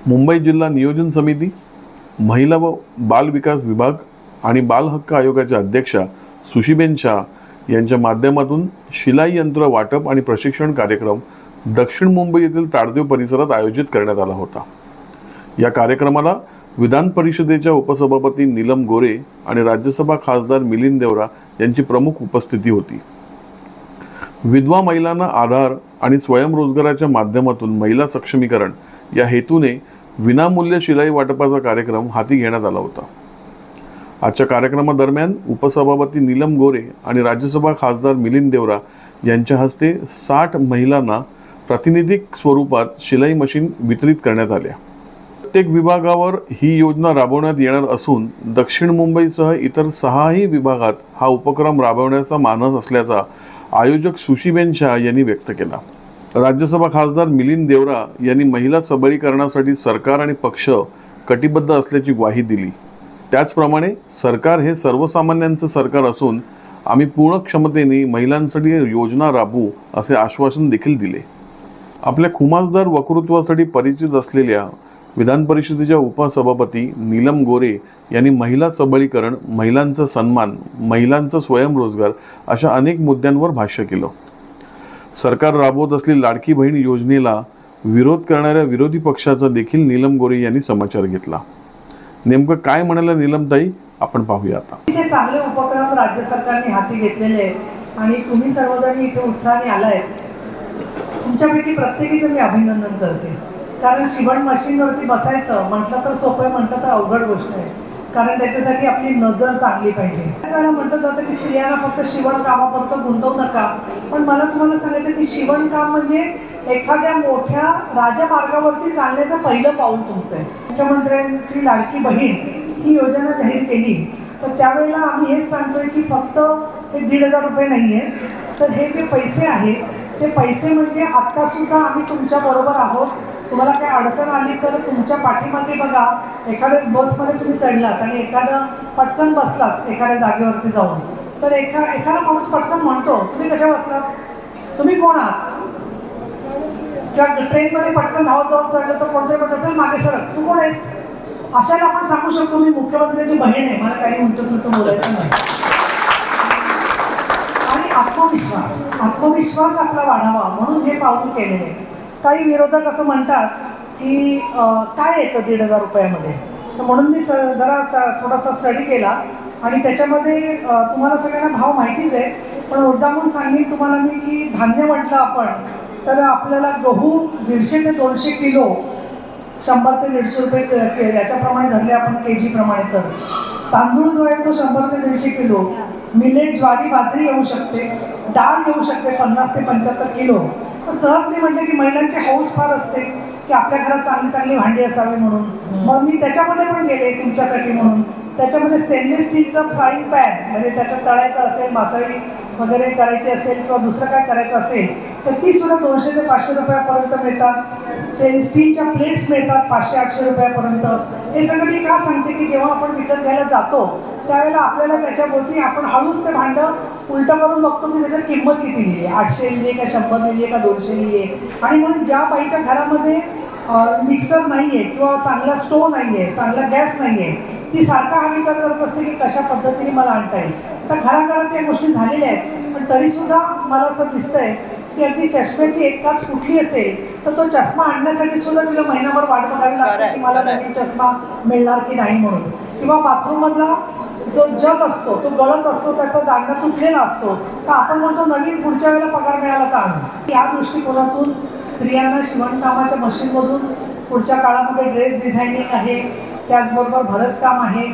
मुंबई जिल्हा नियोजन समिती, महिला व बाल विकास विभाग आणि बाल हक्क आयोगाच्या अध्यक्षा सुशीबेन शाह यांच्या माध्यमातून शिलाई यंत्र वाटप आणि प्रशिक्षण कार्यक्रम दक्षिण मुंबई येथील ताडदेव परिसरात आयोजित करण्यात आला होता। या कार्यक्रमाला विधान परिषदेच्या उपसभापती नीलम गोरे आणि राज्यसभा खासदार मिलिंद देवरा यांची प्रमुख उपस्थिती होती। विधवा महिलांना आधार आणि स्वयंरोजगाराच्या माध्यमातून महिला सक्षमीकरण या हेतूने विनामूल्य शिलाई वाटपाचा कार्यक्रम हाती घेण्यात आला होता। आजच्या कार्यक्रमादरम्यान उपसभापती नीलम गोरे आणि राज्यसभा खासदार मिलिंद देवरा यांच्या हस्ते 60 महिलांना प्रातिनिधिक स्वरूपात शिलाई मशीन वितरित करण्यात आल्या। प्रत्येक विभागावर ही योजना राबवण्यात येणार असून दक्षिण मुंबईसह इतर 6ही विभागात हा उपक्रम राबवण्याचा मानस असल्याचा आयोजक सुशीबेन शाह यांनी व्यक्त केला। राज्यसभा खासदार मिलिंद देवरा यांनी महिला सबलीकरणासाठी सरकार आणि पक्ष कटिबद्ध असल्याची ग्वाही दिली। त्याचप्रमाणे सरकार हे सर्वसामान्यांचे सरकार असून आम्ही पूर्ण क्षमतेने महिलांसाठी योजना राबवू असे आश्वासन देखील दिले। आपल्या खुमासदार वक्तृत्वासाठी परिचित असलेल्या विधान परिषदेच्या उपसभापती नीलम गोरे यांनी महिला सबलीकरण, महिलांचा सन्मान, महिलांचा स्वयंरोजगार अशा अनेक मुद्द्यांवर भाष्य केलं। सरकार राबवत असलेली लाडकी बहीण योजनेला विरोध करणाऱ्या विरोधी पक्षाचा देखील नीलम गोरे यांनी समाचार घेतला। नेमकं काय म्हणाल्या नीलमताई आपण पाहूया आता। हे चांगले उपक्रम राज्य सरकारने हाती घेतलेले आहेत आणि तुम्ही सर्वजण इथे उत्साहाने आलाय। तुमच्यापैकी प्रत्येकीचं मी अभिनंदन करते, कारण शिवण मशीनवरती बसायचं म्हटलं तर सोपं, म्हटलं तर अवघड गोष्ट आहे, कारण त्याच्यासाठी आपली नजर चांगली पाहिजे। त्यावेळेला म्हटलं जातं की स्त्रियांना फक्त शिवण कामापुरतं गुंतवू नका, पण मला तुम्हाला सांगायचं की शिवण काम म्हणजे एखाद्या मोठ्या राजमार्गावरती चालण्याचं पहिलं पाऊल तुमचं आहे। मुख्यमंत्र्यांची लाडकी बहीण ही योजना जाहीर केली, तर त्यावेळेला आम्ही हेच सांगतोय की फक्त हे 1,500 रुपये नाही आहेत, तर हे जे पैसे आहेत ते पैसे म्हणजे आत्तासुद्धा आम्ही तुमच्याबरोबर आहोत। तुम्हाला काही अडचण आली तर तुमच्या पाठीमागे बघा, एखाद्याच बसमध्ये तुम्ही चढलात आणि एखादं पटकन बसलात एखाद्या जागेवरती जाऊन, तर एखादा माणूस पटकन म्हणतो तुम्ही कशा बसलात, तुम्ही कोण आहात, किंवा ट्रेनमध्ये पटकन धावत जाऊन चढलं तर कोणतरी म्हणतं मागे सरक, तू कोण आहेस, अशाला आपण सांगू शकतो मी मुख्यमंत्र्यांची बहीण आहे, मला काही उलटं सुलटं बोलायचं नाही। आणि आत्मविश्वास आपला वाढावा म्हणून हे पाऊल केलेलं आहे। काही विरोधक असं म्हणतात की काय येतं 1,500 रुपयामध्ये, तर म्हणून मी जरा थोडासा स्टडी केला आणि त्याच्यामध्ये तुम्हाला सगळ्यांना भाव माहितीच आहे, पण मुद्दामून सांगेन तुम्हाला मी की धान्य म्हटलं आपण तर आपल्याला गहू 150 ते 200 किलो 100 ते 150 रुपये याच्याप्रमाणे धरले आपण केजी प्रमाणे, तर तांदूळ जो आहे तो 100 ते 150 किलो, मिलेट ज्वारी बाजरी येऊ शकते, डाळ येऊ शकते 50 ते 75 किलो। तर सहज मी म्हटलं की महिलांची हौस फार असते की आपल्या घरात चांगली चांगली भांडी असावी म्हणून, मग मी त्याच्यामध्ये पण गेले तुमच्यासाठी म्हणून। त्याच्यामध्ये स्टेनलेस स्टीलचं फ्राईंग पॅन, म्हणजे त्याच्यात तळायचं असेल, मासळी वगैरे करायची असेल किंवा दुसरं काय करायचं असेल तर ती सुद्धा 200 ते 500 रुपयापर्यंत मिळतात। स्टीलच्या प्लेट्स मिळतात 500-800 रुपयापर्यंत। हे सगळं मी का सांगते की जेव्हा आपण विकत घ्यायला जातो त्यावेळेला आपल्याला त्याच्याभोवती आपण हळूच ते भांडं उलटं करून बघतो की त्याच्यात किंमत किती लिहिली आहे, 800 लिहिली आहे का 100 लिहिली आहे का 200 लिहिली आहे। आणि म्हणून ज्या बाईच्या घरामध्ये मिक्सर नाही आहे किंवा चांगला स्टोव नाही आहे, चांगला गॅस नाही आहे, ती सारखा हा विचार करत असते की कशा पद्धतीने मला आणता येईल। तर घराघरात या गोष्टी झालेल्या आहेत, पण तरीसुद्धा मला असं दिसतंय की अगदी चष्म्याची एक काच फुटली असेल तर तो चष्मा आणण्यासाठी सुद्धा तिला महिनाभर वाट बघावी लागते की मला नवीन चष्मा मिळणार की नाही म्हणून। किंवा बाथरूममधला जो जग असतो तो गळत असतो, त्याचा दांडा तुटलेला असतो, तर आपण म्हणतो नवीन पुढच्या वेळेला पगार मिळाला का आणू। या दृष्टिकोनातून स्त्रियांना शिवणकामाच्या मशीनमधून पुढच्या काळामध्ये ड्रेस डिझायनिंग आहे, त्याचबरोबर भरतकाम आहे,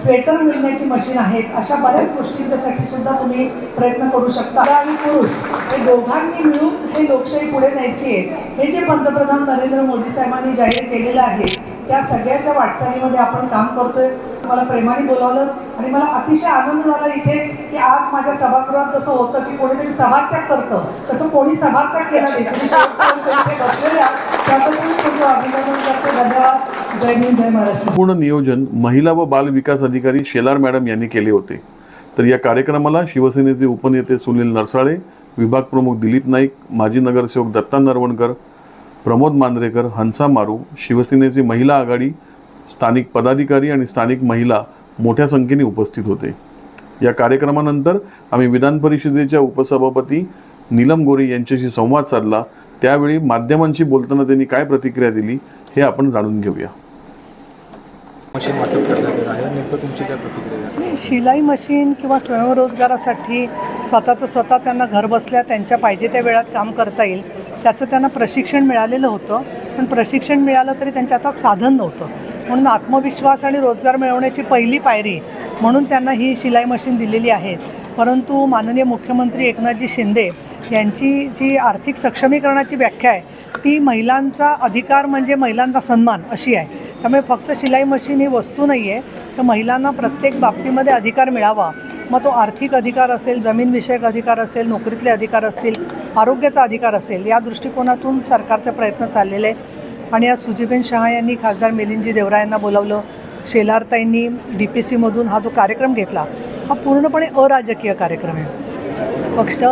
स्वेटर विणण्याची मशीन आहेत, अशा बऱ्याच गोष्टींच्यासाठी सुद्धा तुम्ही प्रयत्न करू शकता। आणि पुरुष हे दोघांनी मिळून हे लोकशाही पुढे न्यायची आहे। हे जे पंतप्रधान नरेंद्र मोदी साहेबांनी जाहीर केलेलं आहे त्या सगळ्याच्या वाटचालीमध्ये आपण काम करतोय। मला प्रेमाने बोलावलं आणि मला अतिशय आनंद झाला इथे की आज माझ्या सभागृहात जसं होतं की कोणीतरी सभात्याग करतं तसं कोणी सभात्याग केला नाही, तुम्ही शेवटपर्यंत इथे बसलेले आहात, त्याबद्दल मी तुमचं अभिनंदन करते। धन्यवाद। जय हिंद, जय महाराष्ट्र। पूर्ण नियोजन महिला व बाल विकास अधिकारी शेलार मॅडम यांनी केले होते। तर या कार्यक्रमाला शिवसेनेचे उपनेते सुनील नरसाळे, विभाग प्रमुख दिलीप नाईक, माजी नगरसेवक दत्ता नरवणकर, प्रमोद मांद्रेकर, हंसा मारू, शिवसेनेची महिला आघाडी, स्थानिक पदाधिकारी आणि स्थानिक महिला मोठ्या संख्येने उपस्थित होते. या कार्यक्रमानंतर आम्ही विधान परिषदेच्या उपसभापती नीलम गोरे यांच्याशी संवाद साधला. त्यावेळी माध्यमांशी बोलताना त्यांनी काय प्रतिक्रिया दिली हे आपण जाणून घेऊया. मशीन वाटप करण्यात येणार आहे, नेमकं तुमची काय प्रतिक्रिया आहे? शिलाई मशीन किंवा स्वयंरोजगारासाठी स्वतः त्यांना घरबसल्या त्यांच्या पाहिजे त्या वेळात काम करता येईल त्याचं त्यांना प्रशिक्षण मिळालेलं होतं. पण प्रशिक्षण मिळालं तरी त्यांच्या हातात साधन नव्हतं. म्हणून आत्मविश्वास आणि रोजगार मिळवण्याची पहिली पायरी म्हणून त्यांना ही शिलाई मशीन दिलेली आहे. परंतु माननीय मुख्यमंत्री एकनाथजी शिंदे यांची जी आर्थिक सक्षमीकरणाची व्याख्या आहे ती महिलांचा अधिकार म्हणजे महिलांचा सन्मान अशी आहे. त्यामुळे फक्त शिलाई मशीन ही वस्तू नाही आहे, तर महिलांना प्रत्येक बाबतीमध्ये अधिकार मिळावा. मग तो आर्थिक अधिकार असेल, जमीनविषयक अधिकार असेल, नोकरीतले अधिकार असतील, आरोग्याचा अधिकार असेल, या दृष्टिकोनातून सरकारचे प्रयत्न चाललेले आहेत. आणि आज सुजीबेन शहा यांनी खासदार मिलिंदजी देवरा यांना बोलावलं, शेलारताईंनी DPCमधून हा जो कार्यक्रम घेतला हा पूर्णपणे अराजकीय कार्यक्रम आहे. पक्ष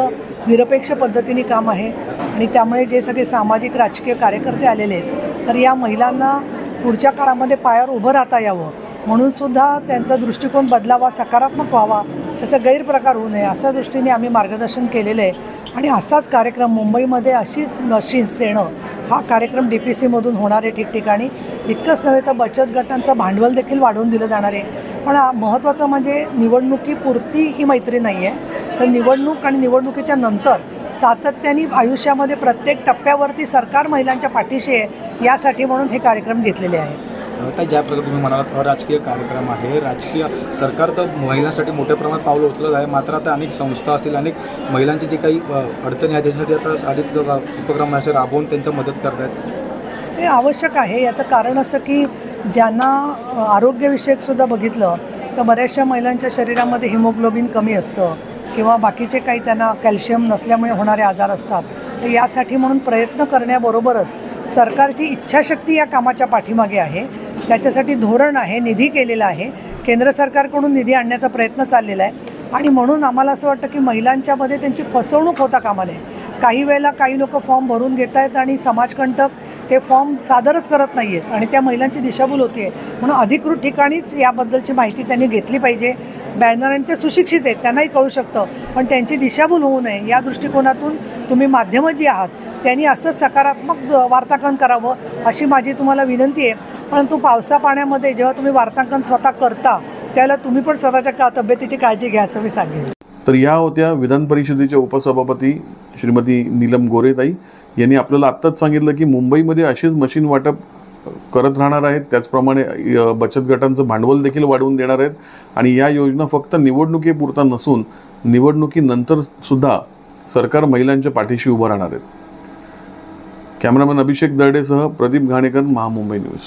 निरपेक्ष पद्धतीने काम आहे आणि त्यामुळे जे सगळे सामाजिक राजकीय कार्यकर्ते आलेले आहेत तर या महिलांना पुढच्या काळामध्ये पायावर उभं राहता यावं म्हणून सुद्धा त्यांचा दृष्टिकोन बदलावा, सकारात्मक व्हावा, त्याचा गैरप्रकार होऊ नये अशा दृष्टीने आम्ही मार्गदर्शन केलेलं आहे. आणि असाच कार्यक्रम मुंबईमध्ये अशीच मशीन्स देणं हा कार्यक्रम DPCमधून होणार आहे ठिकठिकाणी. इतकंच नव्हे तर बचत गटांचं भांडवल देखील वाढवून दिलं जाणार आहे. पण महत्त्वाचं म्हणजे निवडणुकीपुरती ही मैत्री नाही आहे, तर निवडणूक आणि निवडणुकीच्या नंतर सातत्याने आयुष्यामध्ये प्रत्येक टप्प्यावरती सरकार महिलांच्या पाठीशी आहे यासाठी म्हणून हे कार्यक्रम घेतलेले आहेत. आता ज्या प्रकारे तुम्ही म्हणालात अराजकीय कार्यक्रम आहे, राजकीय सरकार तर महिलांसाठी मोठ्या प्रमाणात पावलं उचलत आहे, मात्र आता अनेक संस्था असतील, अनेक महिलांची जी काही अडचणी आहेत त्यासाठी आता अनेक उपक्रम असे राबवून त्यांच्या मदत करत आहेत. हे आवश्यक आहे. याचं कारण असं की ज्यांना आरोग्यविषयकसुद्धा बघितलं तर बऱ्याचशा महिलांच्या शरीरामध्ये हिमोग्लोबिन कमी असतं किंवा बाकीचे काही त्यांना कॅल्शियम नसल्यामुळे होणारे आजार असतात. तर यासाठी म्हणून प्रयत्न करण्याबरोबरच सरकारची इच्छाशक्ती या कामाच्या पाठीमागे आहे. त्याच्यासाठी धोरण आहे, निधी केलेला आहे, केंद्र सरकारकडून निधी आणण्याचा प्रयत्न चाललेला आहे. आणि म्हणून आम्हाला असं वाटतं की महिलांच्यामध्ये त्यांची फसवणूक होता कामा नये. काही वेळेला काही लोक फॉर्म भरून घेत आहेत आणि समाजकंटक ते फॉर्म सादरच करत नाही आहेत आणि त्या महिलांची दिशाभूल होती आहे. म्हणून अधिकृत ठिकाणीच याबद्दलची माहिती त्यांनी घेतली पाहिजे. बॅनर आणि ते सुशिक्षित आहेत, त्यांनाही कळू शकतं, पण त्यांची दिशाभूल होऊ नये या दृष्टिकोनातून तुम्ही माध्यमं जी आहात त्यांनी असं सकारात्मक वार्तांकन करावं अशी माझी तुम्हाला विनंती आहे. परंतु पावसा पाण्यामध्ये जेव्हा तुम्ही वार्तांकन स्वतः करता त्याला तुम्ही पण स्वतःच्या तब्येतीची काळजी घ्या असं मी सांगेन. तर या होत्या विधान परिषदेच्या उपसभापती श्रीमती नीलम गोरेताई यांनी आपल्याला आत्ताच सांगितलं की मुंबईमध्ये अशीच मशीन वाटप करत राहणार आहेत. त्याचप्रमाणे बचत गटांचं भांडवल देखील वाढवून देणार आहेत आणि या योजना फक्त निवडणुकीपुरता नसून निवडणुकीनंतर सुद्धा सरकार महिलांच्या पाठीशी उभं राहणार आहेत. कॅमेरामॅन अभिषेक दर्डेसह प्रदीप घाणेकर, महामुंबई न्यूज.